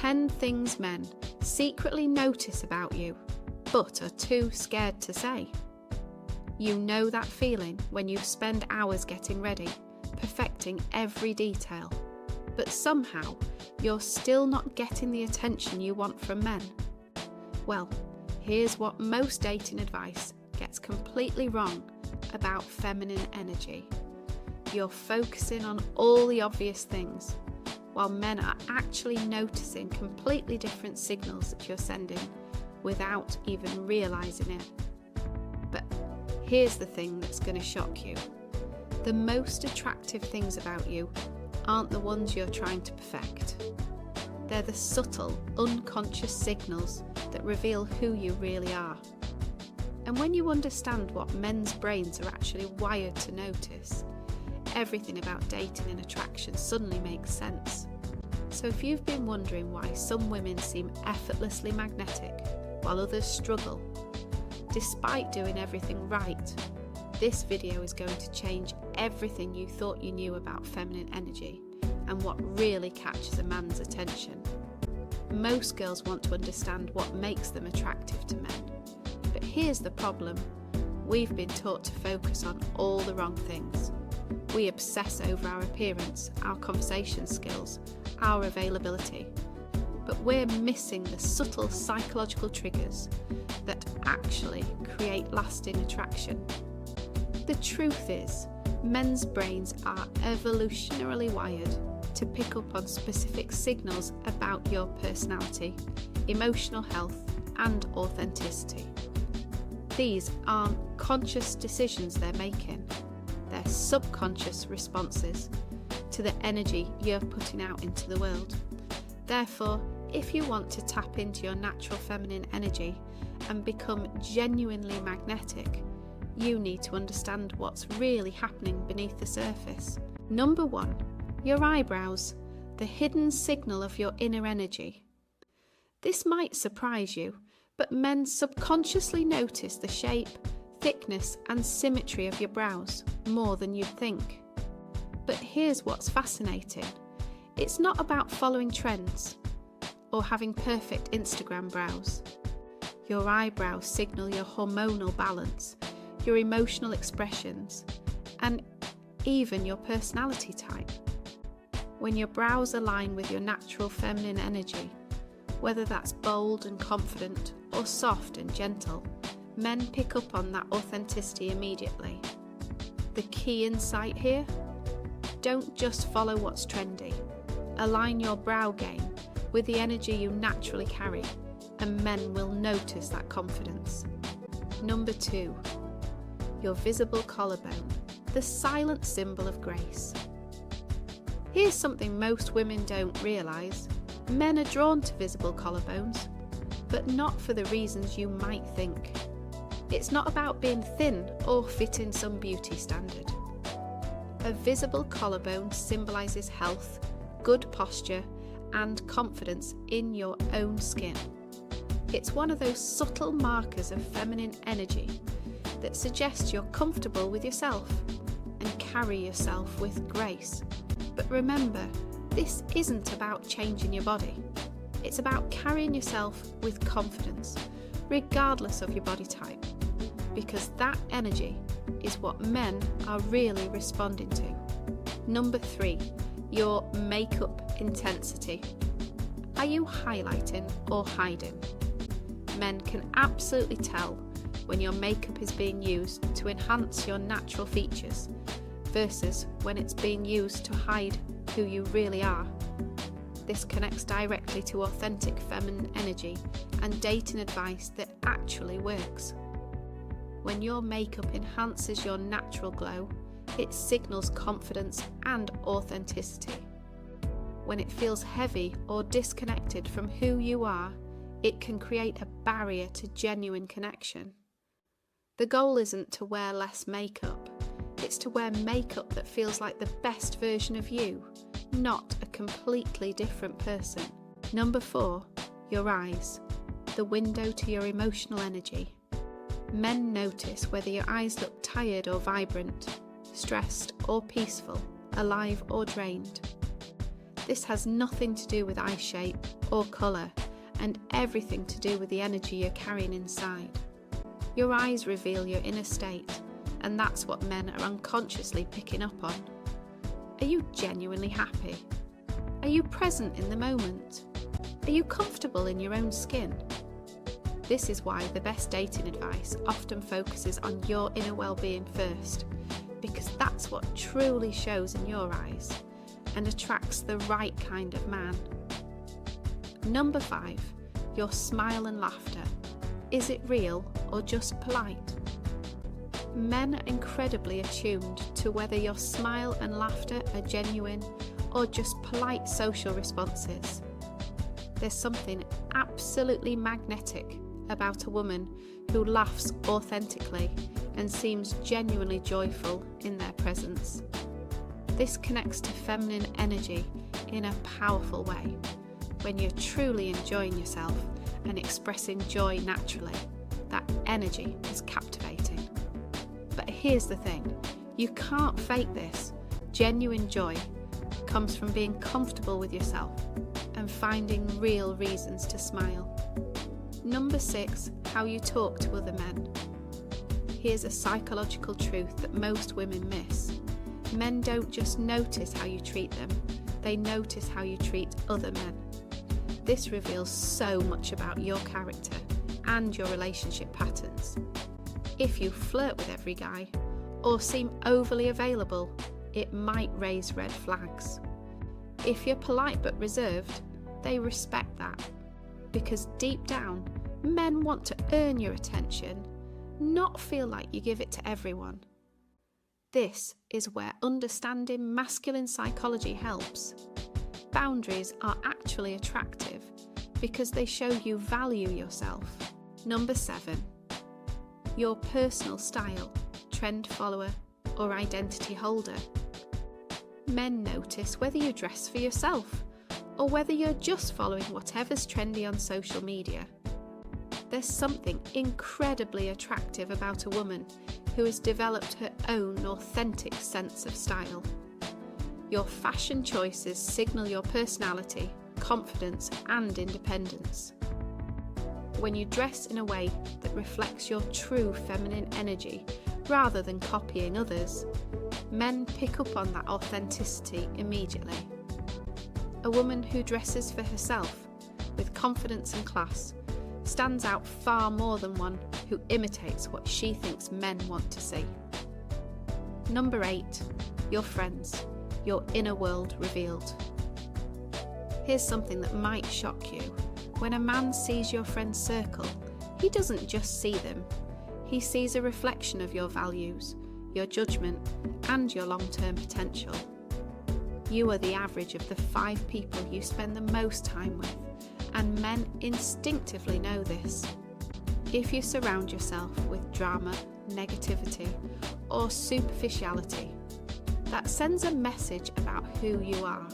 10 things men secretly notice about you, but are too scared to say. You know that feeling when you spend hours getting ready, perfecting every detail, but somehow you're still not getting the attention you want from men. Well, here's what most dating advice gets completely wrong about feminine energy. You're focusing on all the obvious things, while men are actually noticing completely different signals that you're sending without even realising it. But here's the thing that's going to shock you. The most attractive things about you aren't the ones you're trying to perfect. They're the subtle, unconscious signals that reveal who you really are. And when you understand what men's brains are actually wired to notice, everything about dating and attraction suddenly makes sense. So if you've been wondering why some women seem effortlessly magnetic while others struggle, despite doing everything right, this video is going to change everything you thought you knew about feminine energy and what really catches a man's attention. Most girls want to understand what makes them attractive to men, but here's the problem. We've been taught to focus on all the wrong things. We obsess over our appearance, our conversation skills, our availability, but we're missing the subtle psychological triggers that actually create lasting attraction. The truth is, men's brains are evolutionarily wired to pick up on specific signals about your personality, emotional health, and authenticity. These aren't conscious decisions they're making, they're subconscious responses to the energy you're putting out into the world. Therefore, if you want to tap into your natural feminine energy and become genuinely magnetic, you need to understand what's really happening beneath the surface. Number 1, your eyebrows, the hidden signal of your inner energy. This might surprise you, but men subconsciously notice the shape, thickness, and symmetry of your brows more than you'd think. But here's what's fascinating. It's not about following trends or having perfect Instagram brows. Your eyebrows signal your hormonal balance, your emotional expressions, and even your personality type. When your brows align with your natural feminine energy, whether that's bold and confident or soft and gentle, men pick up on that authenticity immediately. The key insight here? Don't just follow what's trendy. Align your brow game with the energy you naturally carry, and men will notice that confidence. Number 2, your visible collarbone, the silent symbol of grace. Here's something most women don't realise. Men are drawn to visible collarbones, but not for the reasons you might think. It's not about being thin or fitting some beauty standard. A visible collarbone symbolises health, good posture, and confidence in your own skin. It's one of those subtle markers of feminine energy that suggests you're comfortable with yourself and carry yourself with grace. But remember, this isn't about changing your body. It's about carrying yourself with confidence, regardless of your body type, because that energy is what men are really responding to. Number 3, your makeup intensity. Are you highlighting or hiding? Men can absolutely tell when your makeup is being used to enhance your natural features versus when it's being used to hide who you really are. This connects directly to authentic feminine energy and dating advice that actually works. When your makeup enhances your natural glow, it signals confidence and authenticity. When it feels heavy or disconnected from who you are, it can create a barrier to genuine connection. The goal isn't to wear less makeup, it's to wear makeup that feels like the best version of you, not a completely different person. Number 4, your eyes, the window to your emotional energy. Men notice whether your eyes look tired or vibrant, stressed or peaceful, alive or drained. This has nothing to do with eye shape or colour, and everything to do with the energy you're carrying inside. Your eyes reveal your inner state, and that's what men are unconsciously picking up on. Are you genuinely happy? Are you present in the moment? Are you comfortable in your own skin? This is why the best dating advice often focuses on your inner well-being first, because that's what truly shows in your eyes and attracts the right kind of man. Number 5, your smile and laughter. Is it real or just polite? Men are incredibly attuned to whether your smile and laughter are genuine or just polite social responses. There's something absolutely magnetic about a woman who laughs authentically and seems genuinely joyful in their presence. This connects to feminine energy in a powerful way. When you're truly enjoying yourself and expressing joy naturally, that energy is captivating. But here's the thing, you can't fake this. Genuine joy comes from being comfortable with yourself and finding real reasons to smile. Number 6, how you talk to other men. Here's a psychological truth that most women miss. Men don't just notice how you treat them, they notice how you treat other men. This reveals so much about your character and your relationship patterns. If you flirt with every guy or seem overly available, it might raise red flags. If you're polite but reserved, they respect that, because deep down, men want to earn your attention, not feel like you give it to everyone. This is where understanding masculine psychology helps. Boundaries are actually attractive because they show you value yourself. Number 7, your personal style, trend follower or identity holder. Men notice whether you dress for yourself or whether you're just following whatever's trendy on social media. There's something incredibly attractive about a woman who has developed her own authentic sense of style. Your fashion choices signal your personality, confidence, and independence. When you dress in a way that reflects your true feminine energy rather than copying others, men pick up on that authenticity immediately. A woman who dresses for herself with confidence and class stands out far more than one who imitates what she thinks men want to see. Number 8, your friends, your inner world revealed. Here's something that might shock you. When a man sees your friend's circle, he doesn't just see them. He sees a reflection of your values, your judgment, and your long-term potential. You are the average of the 5 people you spend the most time with, and men instinctively know this. If you surround yourself with drama, negativity, or superficiality, that sends a message about who you are.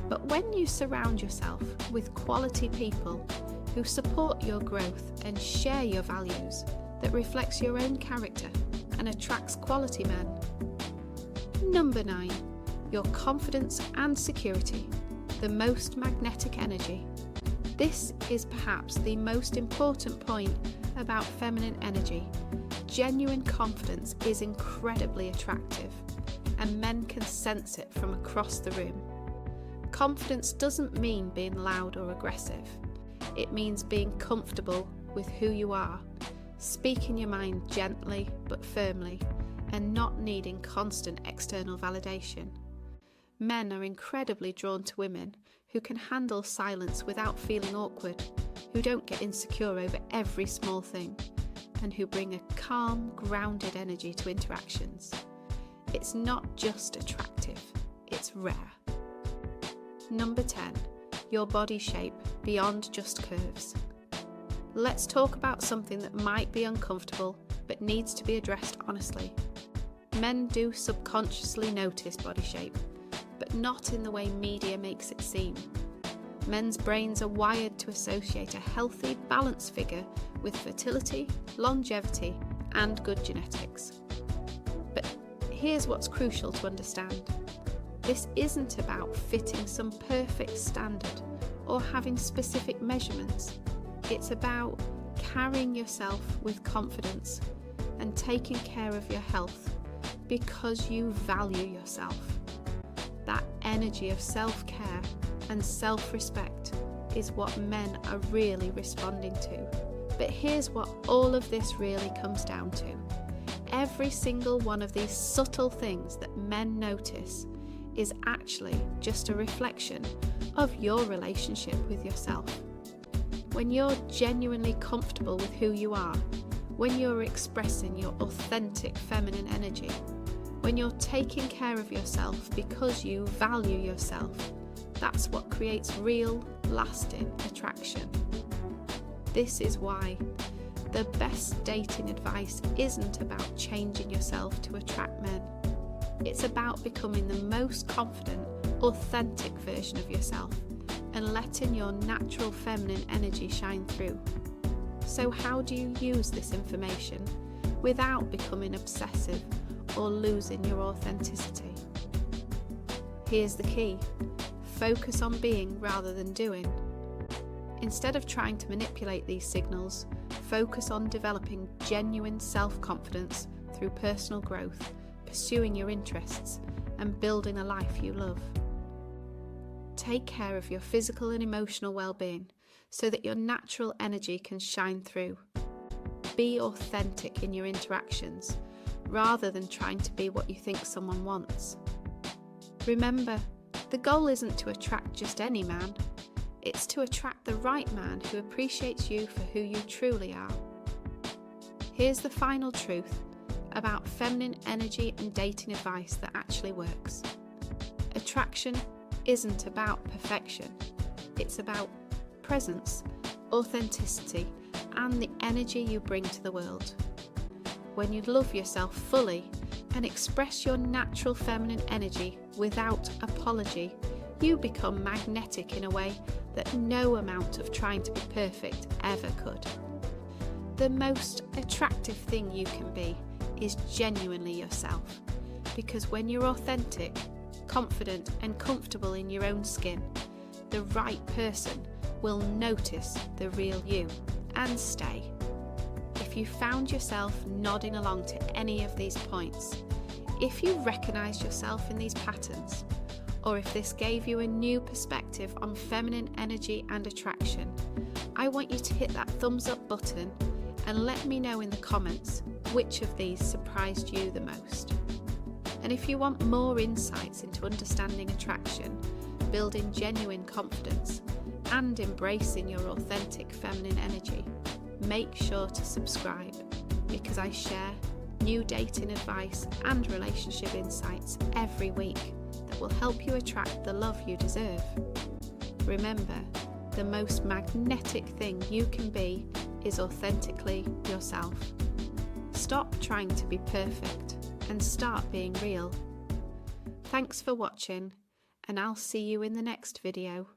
But when you surround yourself with quality people who support your growth and share your values, that reflects your own character and attracts quality men. Number 9, your confidence and security, the most magnetic energy. This is perhaps the most important point about feminine energy. Genuine confidence is incredibly attractive, and men can sense it from across the room. Confidence doesn't mean being loud or aggressive. It means being comfortable with who you are, speaking your mind gently but firmly, and not needing constant external validation. Men are incredibly drawn to women who can handle silence without feeling awkward, who don't get insecure over every small thing, and who bring a calm, grounded energy to interactions. It's not just attractive, it's rare. Number 10, your body shape beyond just curves. Let's talk about something that might be uncomfortable but needs to be addressed honestly. Men do subconsciously notice body shape, but not in the way media makes it seem. Men's brains are wired to associate a healthy, balanced figure with fertility, longevity, and good genetics. But here's what's crucial to understand. This isn't about fitting some perfect standard or having specific measurements. It's about carrying yourself with confidence and taking care of your health because you value yourself. That energy of self-care and self-respect is what men are really responding to. But here's what all of this really comes down to. Every single one of these subtle things that men notice is actually just a reflection of your relationship with yourself. When you're genuinely comfortable with who you are, when you're expressing your authentic feminine energy, when you're taking care of yourself because you value yourself, that's what creates real, lasting attraction. This is why the best dating advice isn't about changing yourself to attract men. It's about becoming the most confident, authentic version of yourself and letting your natural feminine energy shine through. So how do you use this information without becoming obsessive or losing your authenticity? Here's the key. Focus on being rather than doing. Instead of trying to manipulate these signals, focus on developing genuine self-confidence through personal growth, pursuing your interests, and building a life you love. Take care of your physical and emotional well-being so that your natural energy can shine through. Be authentic in your interactions rather than trying to be what you think someone wants. Remember, the goal isn't to attract just any man. It's to attract the right man who appreciates you for who you truly are. Here's the final truth about feminine energy and dating advice that actually works. Attraction isn't about perfection. It's about presence, authenticity, and the energy you bring to the world. When you love yourself fully and express your natural feminine energy without apology, you become magnetic in a way that no amount of trying to be perfect ever could. The most attractive thing you can be is genuinely yourself, because when you're authentic, confident and comfortable in your own skin, the right person will notice the real you and stay. If you found yourself nodding along to any of these points, if you recognised yourself in these patterns, or if this gave you a new perspective on feminine energy and attraction, I want you to hit that thumbs up button and let me know in the comments which of these surprised you the most. And if you want more insights into understanding attraction, building genuine confidence, and embracing your authentic feminine energy, make sure to subscribe, because I share new dating advice and relationship insights every week that will help you attract the love you deserve. Remember, the most magnetic thing you can be is authentically yourself. Stop trying to be perfect and start being real. Thanks for watching, and I'll see you in the next video.